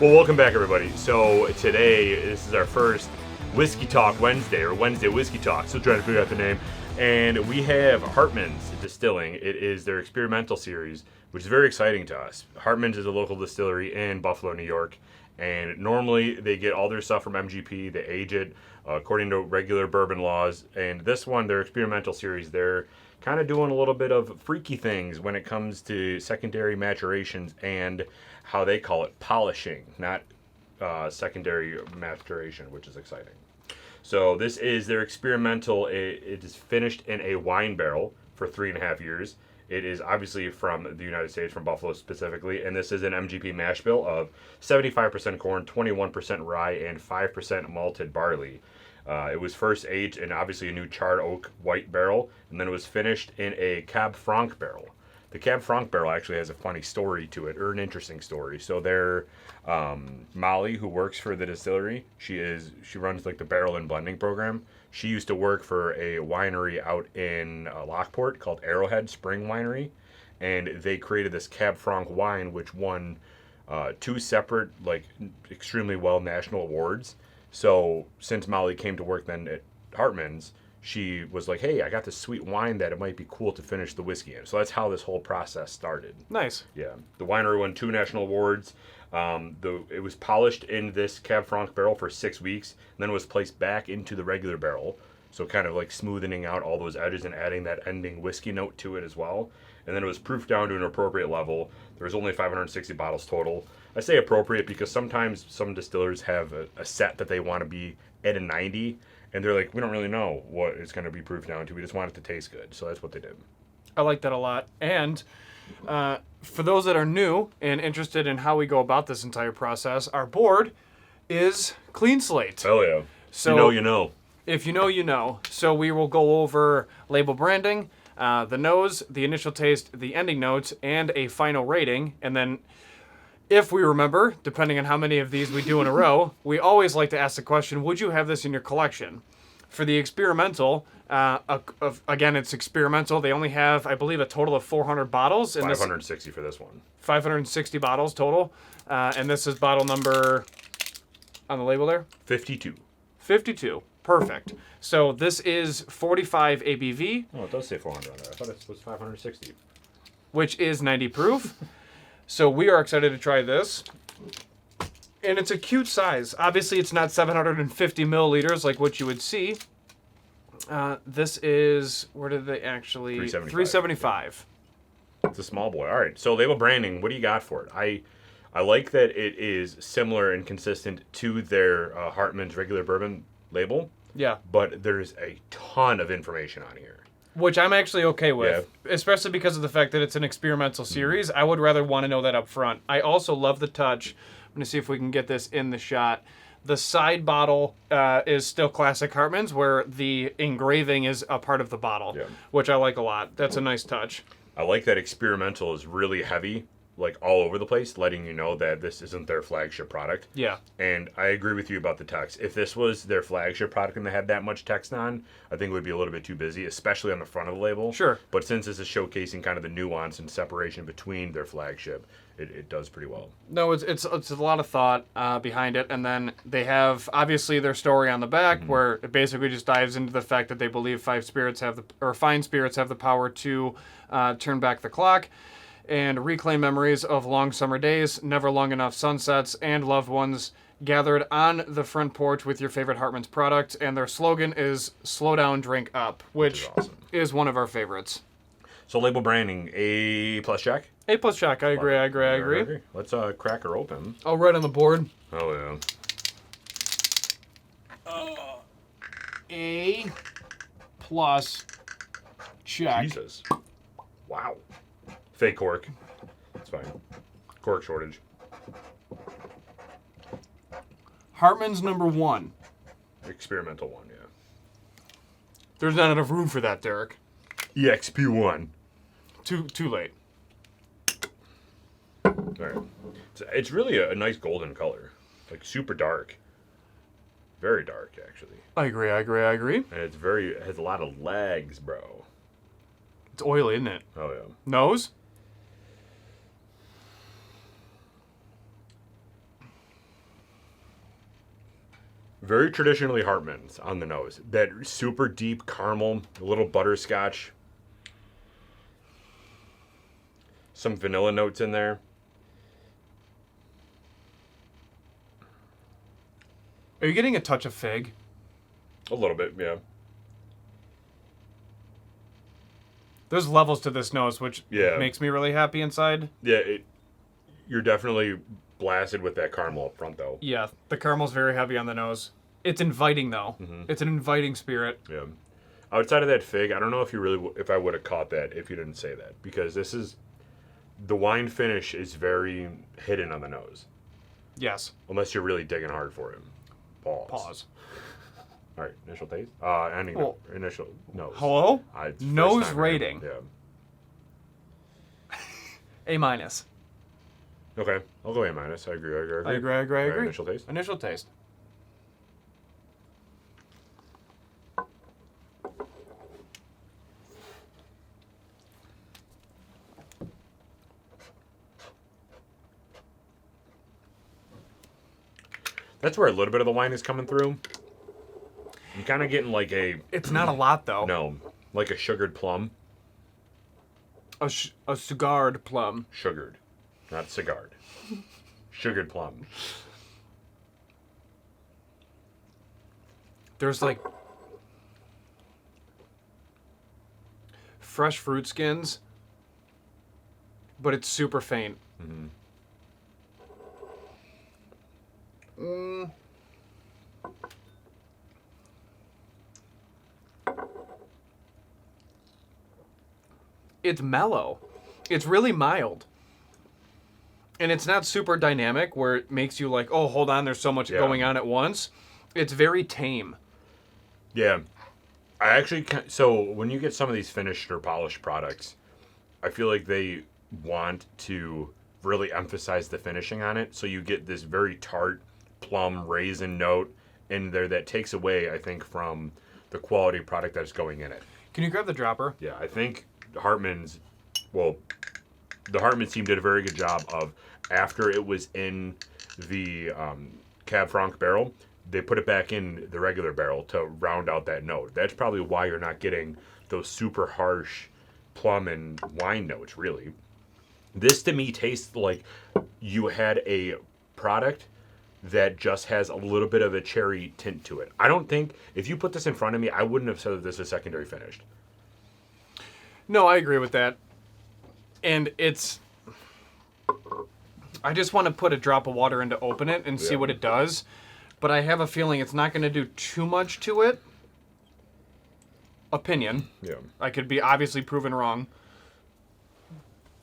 Well, welcome back, everybody. So today, this is our first Whiskey Talk Wednesday, or Wednesday Whiskey Talk. Still trying to figure out the name. And we have Hartman's Distilling. It is their experimental series, which is very exciting to us. Hartman's is a local distillery in Buffalo, New York. And normally they get all their stuff from MGP. They age it according to regular bourbon laws. And this one, their experimental series, they're kind of doing a little bit of freaky things when it comes to secondary maturations and how they call it polishing, not secondary maturation, which is exciting. So this is their experimental. It is finished in a wine barrel for 3.5 years. It is obviously from the United States, from Buffalo specifically, and this is an MGP mash bill of 75% corn, 21% rye, and 5% malted barley. It was first aged in obviously a new charred oak white barrel, and then it was finished in a Cab Franc barrel. The Cab Franc barrel actually has a funny story to it, or an interesting story. So their Molly, who works for the distillery, she runs like the barrel and blending program. She used to work for a winery out in Lockport called Arrowhead Spring Vineyard, and they created this Cab Franc wine, which won 2 separate, like, extremely well national awards. So since Molly came to work then at Hartman's, she was like, hey, I got this sweet wine that it might be cool to finish the whiskey in. So that's how this whole process started. Nice. Yeah. The winery won 2 national awards. It was polished in this Cab Franc barrel for 6 weeks, and then it was placed back into the regular barrel. So kind of like smoothing out all those edges and adding that ending whiskey note to it as well. And then it was proofed down to an appropriate level. There was only 560 bottles total. I say appropriate because sometimes some distillers have a set that they want to be at a 90, and they're like, we don't really know what it's going to be proofed down to. We just want it to taste good. So that's what they did. I like that a lot. And for those that are new and interested in how we go about this entire process, our board is Clean Slate. Hell yeah. So you know, you know. If you know, you know. So we will go over label branding, the nose, the initial taste, the ending notes, and a final rating. And then, if we remember, depending on how many of these we do in a row, we always like to ask the question, would you have this in your collection? For the experimental, again, it's experimental. They only have, I believe, a total of 400 bottles. 560 for this one. 560 bottles total. And this is bottle number, on the label there? 52. 52. Perfect. So this is 45 ABV. Oh, it does say 400 on there. I thought it was 560. Which is 90 proof. So we are excited to try this. And it's a cute size. Obviously, it's not 750 milliliters like what you would see. This is, where did they actually? 375. It's a small boy. All right. So label branding, what do you got for it? I like that it is similar and consistent to their Hartman's regular bourbon label. Yeah. But there's a ton of information on here. Which I'm actually okay with, especially because of the fact that it's an experimental series. I would rather want to know that up front. I also love the touch. I'm going to see if we can get this in the shot. The side bottle is still classic Hartman's, where the engraving is a part of the bottle, which I like a lot. That's a nice touch. I like that experimental is really heavy, like all over the place, letting you know that this isn't their flagship product. Yeah. And I agree with you about the text. If this was their flagship product and they had that much text on, I think it would be a little bit too busy, especially on the front of the label. Sure. But since this is showcasing kind of the nuance and separation between their flagship, it does pretty well. No, it's a lot of thought behind it. And then they have, obviously, their story on the back, where it basically just dives into the fact that they believe fine spirits have the power to turn back the clock and reclaim memories of long summer days, never long enough sunsets, and loved ones gathered on the front porch with your favorite Hartman's product. And their slogan is "Slow down, drink up," which is one of our favorites. So label branding, A+ check? A+ check. I agree. Let's crack her open. Oh, right on the board. Oh, yeah. A+ check. Jesus. Wow. Fake cork. It's fine. Cork shortage. Hartman's number 1. Experimental one, yeah. There's not enough room for that, Derek. EXP1. Too late. All right. It's really a nice golden color. Like super dark. Very dark, actually. I agree. And it has a lot of legs, bro. It's oily, isn't it? Oh, yeah. Nose? Very traditionally Hartman's on the nose. That super deep caramel, a little butterscotch. Some vanilla notes in there. Are you getting a touch of fig? A little bit, yeah. There's levels to this nose, which makes me really happy inside. Yeah, you're definitely blasted with that caramel up front, though. Yeah, the caramel's very heavy on the nose. It's inviting, though. It's an inviting spirit. Yeah. Outside of that fig, I don't know if I would have caught that if you didn't say that, because the wine finish is very hidden on the nose. Yes. Unless you're really digging hard for it. Pause. All right, initial taste. Initial nose. Hello? Nose time rating. Yeah. A minus. Okay, I'll go A minus. I agree. I agree. Initial taste. Initial taste. That's where a little bit of the wine is coming through. I'm kind of getting like a... It's not a lot, though. No, like a sugared plum. A cigarred plum. Sugared, not cigared. Sugared plum. There's like fresh fruit skins, but it's super faint. Mm-hmm. It's mellow. It's really mild. And it's not super dynamic where it makes you like, oh, hold on, there's so much going on at once. It's very tame. Yeah. I actually... So when you get some of these finished or polished products, I feel like they want to really emphasize the finishing on it. So you get this very tart plum raisin note in there that takes away, I think, from the quality product that's going in it. Can you grab the dropper? Yeah, I think the Hartman team did a very good job of, after it was in the Cab Franc barrel, they put it back in the regular barrel to round out that note. That's probably why you're not getting those super harsh plum and wine notes, really. This, to me, tastes like you had a product that just has a little bit of a cherry tint to it. I don't think, if you put this in front of me, I wouldn't have said that this is secondary finished. No, I agree with that. And I just want to put a drop of water in to open it and see what it does. But I have a feeling it's not going to do too much to it. Opinion. Yeah. I could be obviously proven wrong.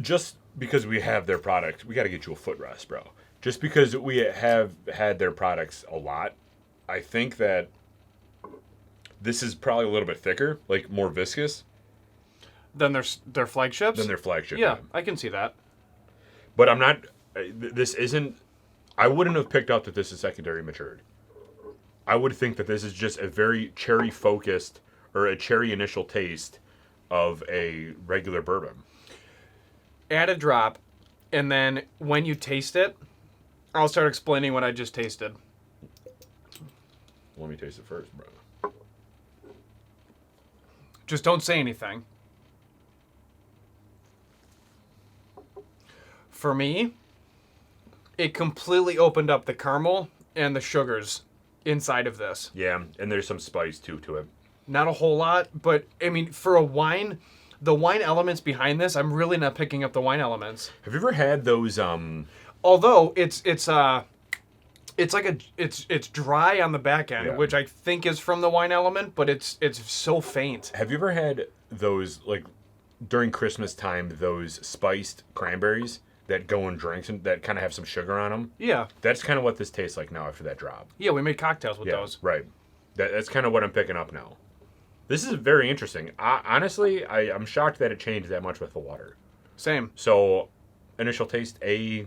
Just because we have their product, we got to get you a footrest, bro. Just because we have had their products a lot, I think that this is probably a little bit thicker, like more viscous. Than their flagships? Than their flagship. Yeah, I can see that. But I'm not... This isn't... I wouldn't have picked up that this is secondary matured. I would think that this is just a very cherry-focused, or a cherry initial taste of a regular bourbon. Add a drop, and then when you taste it, I'll start explaining what I just tasted. Let me taste it first, bro. Just don't say anything. For me, it completely opened up the caramel and the sugars inside of this. Yeah, and there's some spice too to it. Not a whole lot, but I mean, for a wine, the wine elements behind this, I'm really not picking up the wine elements. Have you ever had those? Although it's dry on the back end, which I think is from the wine element, but it's so faint. Have you ever had those, like, during Christmas time, those spiced cranberries that go in drinks and that kind of have some sugar on them? Yeah. That's kind of what this tastes like now after that drop. Yeah, we made cocktails with those. Right. That's kind of what I'm picking up now. This is very interesting. Honestly, I'm shocked that it changed that much with the water. Same. So, initial taste, A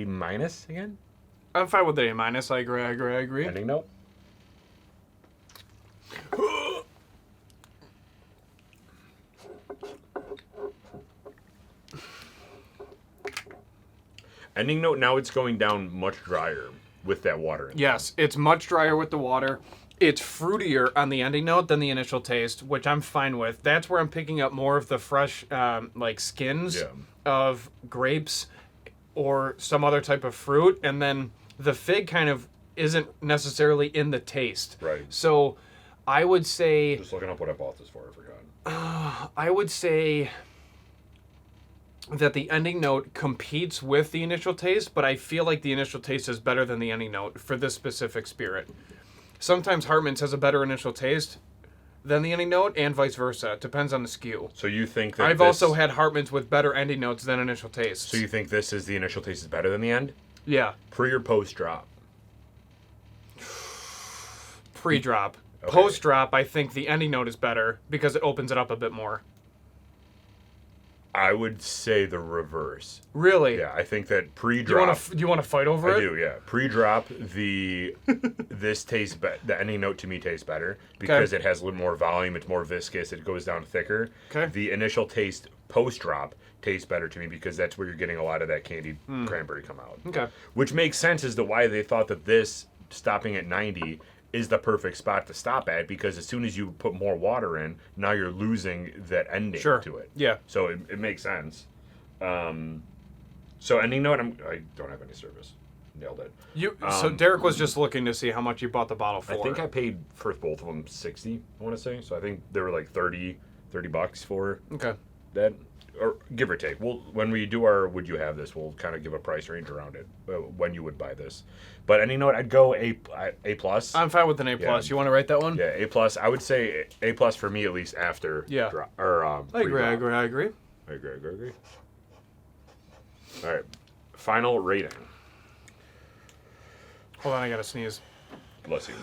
minus again? I'm fine with the A minus. I agree. Ending note? Ending note, now it's going down much drier. with that water in. Yes, it's much drier with the water. It's fruitier on the ending note than the initial taste, which I'm fine with. That's where I'm picking up more of the fresh, like skins of grapes or some other type of fruit, and then the fig kind of isn't necessarily in the taste. Right. So, I would say. Just looking up what I bought this for, I forgot. I would say that the ending note competes with the initial taste, but I feel like the initial taste is better than the ending note for this specific spirit. Sometimes Hartman's has a better initial taste than the ending note, and vice versa. It depends on the SKU. So you think that I've also had Hartman's with better ending notes than initial tastes. So you think this is the initial taste is better than the end? Yeah. Pre or post drop? Pre-drop. Okay. Post-drop, I think the ending note is better because it opens it up a bit more. I would say the reverse. Really? Yeah, I think that pre-drop. Do you want to fight over it? I do, yeah. Pre-drop, this tastes the ending note to me tastes better because it has a little more volume. It's more viscous. It goes down thicker. Okay. The initial taste post-drop tastes better to me because that's where you're getting a lot of that candied cranberry come out. Okay. Which makes sense as to why they thought that this stopping at 90 is the perfect spot to stop at, because as soon as you put more water in, now you're losing that ending to it. Yeah. So it makes sense. So ending note, I don't have any service. Nailed it. So Derek was just looking to see how much you bought the bottle for. I think I paid for both of them $60, I want to say. So I think they were like $30 for that, or give or take. When we do our Would You Have This, we'll kind of give a price range around it, when you would buy this. But ending note, I'd go A+. I'm fine with an A+. Yeah. You want to wrate that one? Yeah, A+. I would say A+ for me, at least after. Yeah. I agree. All right. Final rating. Hold on, I gotta sneeze. Bless you.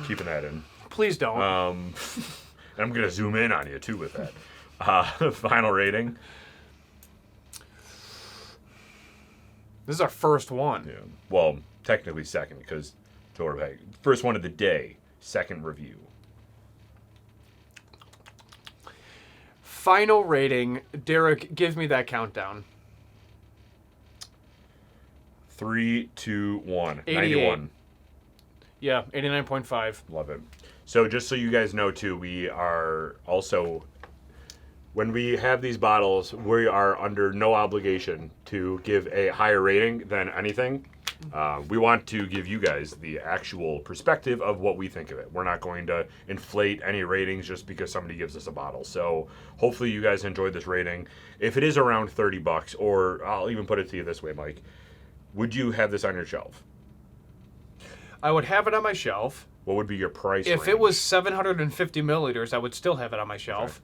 Keeping that in. Please don't. I'm gonna zoom in on you too with that. Final rating. This is our first one. Yeah. Well, technically second, because first one of the day, second review. Final rating. Derek, give me that countdown. 3, 2, 1. 88. 91. Yeah, 89.5. Love it. So just so you guys know too, we are also, when we have these bottles, we are under no obligation to give a higher rating than anything. We want to give you guys the actual perspective of what we think of it. We're not going to inflate any ratings just because somebody gives us a bottle. So hopefully you guys enjoyed this rating. If it is around $30, or I'll even put it to you this way, Mike, would you have this on your shelf? I would have it on my shelf. What would be your price If range? it was 750 milliliters, I would still have it on my shelf.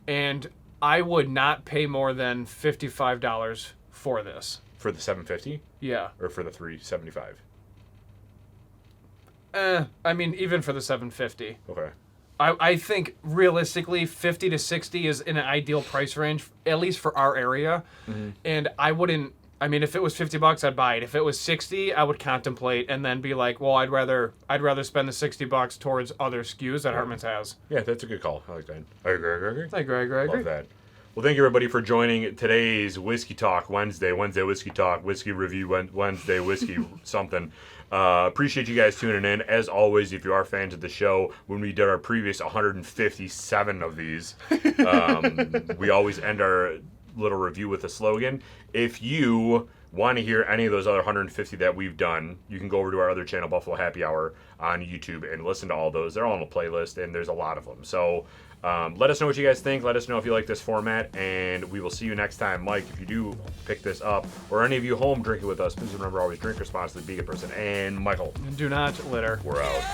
Okay. And I would not pay more than $55 for this. For the 750? Yeah. Or for the 375? I mean, even for the 750. Okay. I think realistically 50 to 60 is an ideal price range, at least for our area. Mm-hmm. And I mean, if it was $50, I'd buy it. If it was 60, I would contemplate and then be like, well, I'd rather spend the $60 towards other SKUs that Hartman's has. Yeah, that's a good call. I like that. I agree. I agree. Love that. Well, thank you, everybody, for joining today's Whiskey Talk Wednesday Whiskey Talk, Whiskey Review Wednesday, Whiskey something. Appreciate you guys tuning in. As always, if you are fans of the show, when we did our previous 157 of these, we always end our little review with a slogan. If you want to hear any of those other 150 that we've done, you can go over to our other channel, Buffalo Happy Hour, on YouTube and listen to all those. They're all on a playlist, and there's a lot of them. So let us know what you guys think. Let us know if you like this format, and we will see you next time. Mike, if you do pick this up, or any of you home drinking with us, please remember, always drink responsibly, be a good person. And Michael, do not litter. We're out.